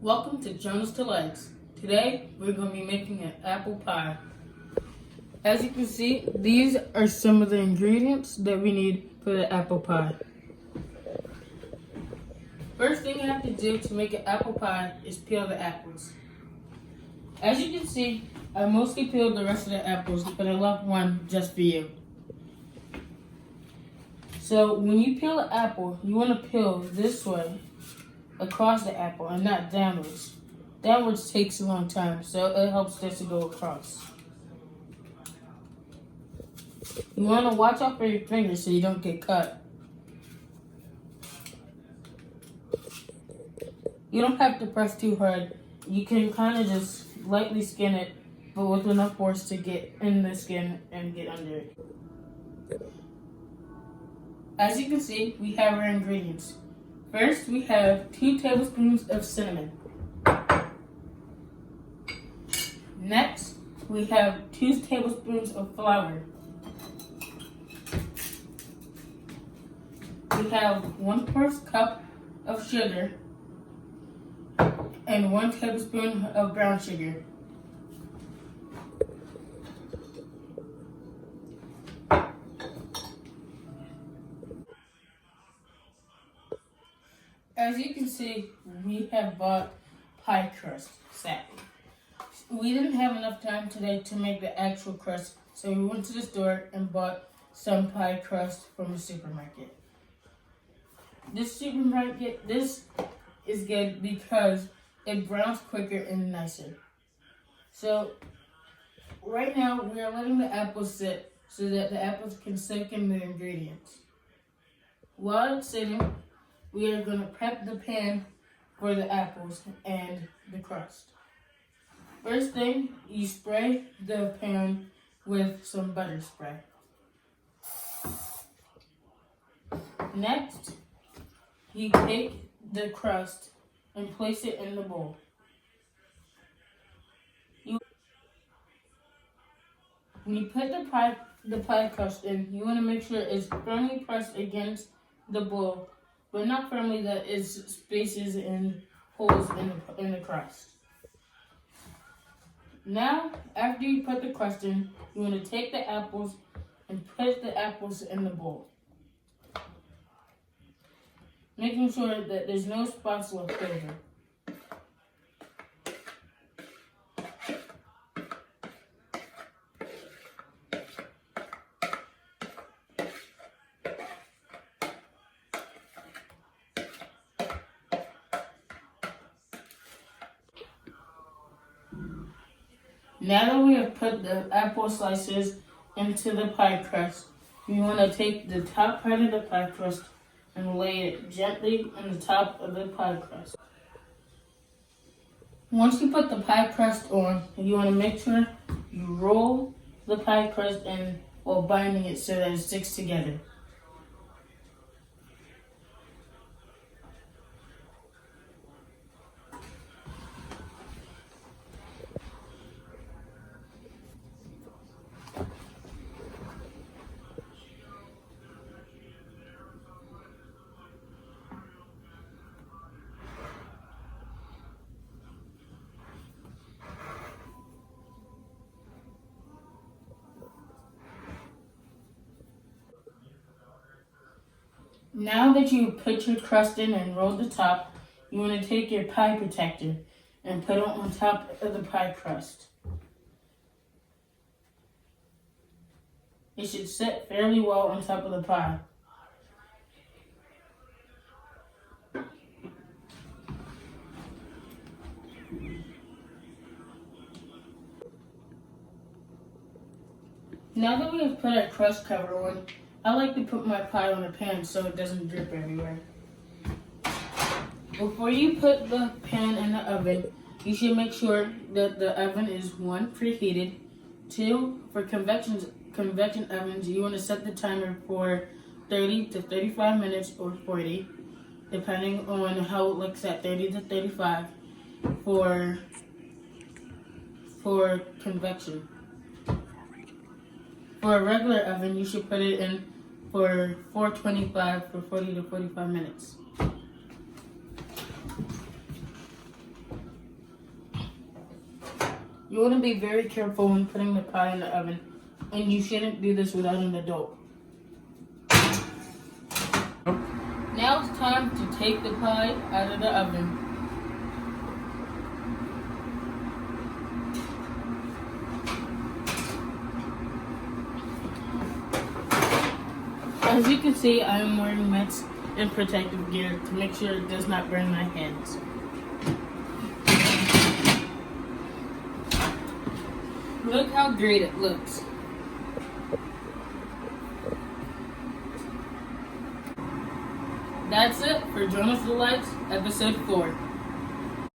Welcome to Jonah's to Legs. Today we're going to be making an apple pie. As you can see, these are some of the ingredients that we need for the apple pie. First thing you have to do to make an apple pie is peel the apples. As you can see, I mostly peeled the rest of the apples, but I left one just for you. So when you peel an apple, you want to peel this way across the apple and not downwards. Downwards takes a long time, so it helps this to go across. You want to watch out for your fingers so you don't get cut. You don't have to press too hard. You can kind of just lightly skin it, but with enough force to get in the skin and get under it. As you can see, we have our ingredients. First, we have 2 tablespoons of cinnamon. Next, we have 2 tablespoons of flour. We have 1/4 cup of sugar and 1 tablespoon of brown sugar. As you can see, we have bought pie crust, sadly. We didn't have enough time today to make the actual crust, so we went to the store and bought some pie crust from the supermarket. This is good because it browns quicker and nicer. So right now we are letting the apples sit so that the apples can soak in the ingredients. While it's sitting, we are going to prep the pan for the apples and the crust. First thing, you spray the pan with some butter spray. Next, you take the crust and place it in the bowl. When you put the pie crust in, you want to make sure it's firmly pressed against the bowl, but not firmly that is spaces and holes in the crust. Now, after you put the crust in, you want to take the apples and put the apples in the bowl, making sure that there's no spots left over. Now that we have put the apple slices into the pie crust, you want to take the top part of the pie crust and lay it gently on the top of the pie crust. Once you put the pie crust on, you want to make sure you roll the pie crust in while binding it so that it sticks together. Now that you put your crust in and rolled the top, you want to take your pie protector and put it on top of the pie crust. It should sit fairly well on top of the pie. Now that we have put our crust cover on, I like to put my pie on a pan so it doesn't drip everywhere. Before you put the pan in the oven, you should make sure that the oven is 1, preheated, 2, for convection ovens, you want to set the timer for 30 to 35 minutes or 40, depending on how it looks at 30 to 35 for convection. For a regular oven, you should put it in for 425 for 40 to 45 minutes. You want to be very careful when putting the pie in the oven, and you shouldn't do this without an adult. Now it's time to take the pie out of the oven. As you can see, I am wearing mitts and protective gear to make sure it does not burn my hands. Look how great it looks. That's it for Jonah's Delights, episode 4.